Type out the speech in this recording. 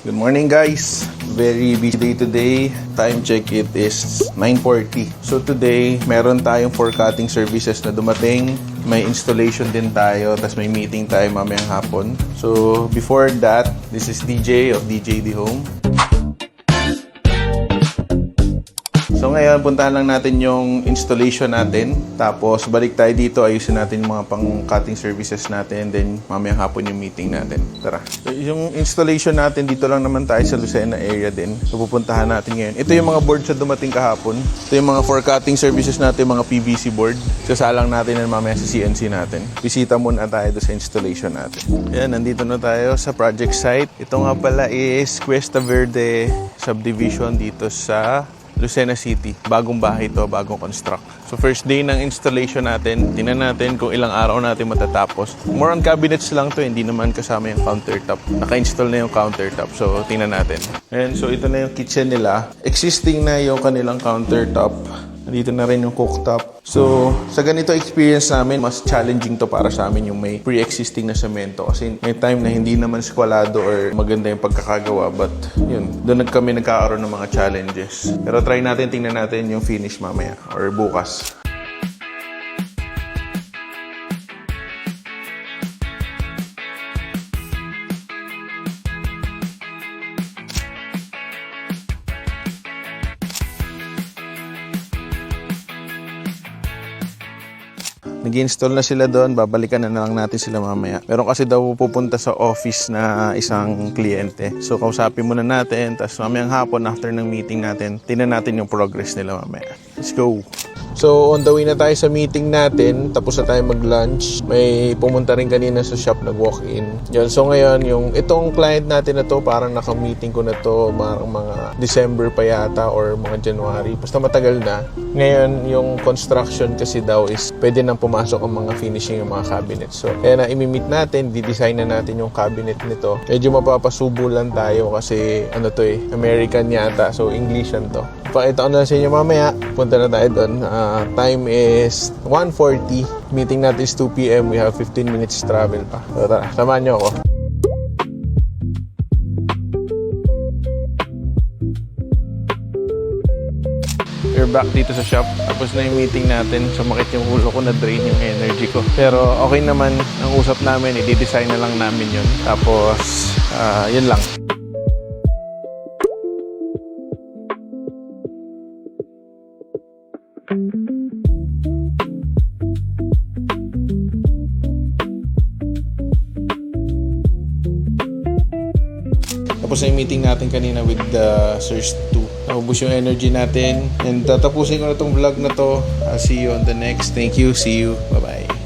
Good morning guys. Very busy day today. Time check, it is 9:40. So today, meron tayong for cutting services na dumating. May installation din tayo, tapos may meeting tayo mamayang hapon. So before that, this is DJ of DJD Home. So ngayon, puntahan lang natin yung installation natin. Tapos balik tayo dito, ayusin natin yung mga pang-cutting services natin. Then mamayang hapon yung meeting natin. Tara. So, yung installation natin, dito lang naman tayo sa Lucena area din. So pupuntahan natin ngayon. Ito yung mga boards na dumating kahapon. Ito yung mga for cutting services natin, mga PVC board. Sasalang natin yan mamaya sa CNC natin. Bisita muna tayo doon sa installation natin. Ayan, nandito na tayo sa project site. Ito nga pala is Cuesta Verde subdivision dito sa Lucena City. Bagong bahay ito, bagong construct. So first day ng installation natin, tingnan natin kung ilang araw natin matatapos. More on cabinets lang to, hindi naman kasama yung countertop. Naka-install na yung countertop, so tingnan natin. And so ito na yung kitchen nila. Existing na yung kanilang countertop. Dito na rin yung cooktop. So, sa ganito experience namin, mas challenging to para sa amin yung may pre-existing na semento. Kasi may time na hindi naman skwalado or maganda yung pagkakagawa. But, yun, doon kami nagkakaroon ng mga challenges. Pero try natin, tingnan natin yung finish mamaya or bukas. Nag-install na sila doon, babalikan na lang natin sila mamaya. Meron kasi daw pupunta sa office na isang kliyente. So, kausapin muna natin, tapos mamayang hapon after ng meeting natin, tingnan natin yung progress nila mamaya. Let's go! So, on the way na tayo sa meeting natin, tapos na tayo mag-lunch. May pumunta rin kanina sa shop, nag-walk-in. Yun, so ngayon, itong client natin na to, parang naka-meeting ko na to, mga December pa yata or mga January. Basta matagal na. Ngayon, yung construction kasi daw is pwede nang pumasok ang mga finishing yung mga cabinet. So, kaya na imi-meet natin, di-design na natin yung cabinet nito. Medyo mapapasubo lang tayo kasi American yata. So, English yan to. Pakita ko na sa inyo mamaya. Punta na tayo doon. Time is 1:40. Meeting natin is 2 p.m. We have 15 minutes travel pa. So, tara, samahan nyo ako. We're back dito sa shop. Tapos na yung meeting natin. Sumakit yung ulo ko, na-drain yung energy ko. Pero okay naman. Ang usap namin, i-design na lang namin yun. Tapos, yun lang. Tapos na yung meeting natin kanina with the Surge 2. Naubos yung energy natin. And tatapusin ko na itong vlog na to. I'll see you on the next. Thank you. See you. Bye-bye.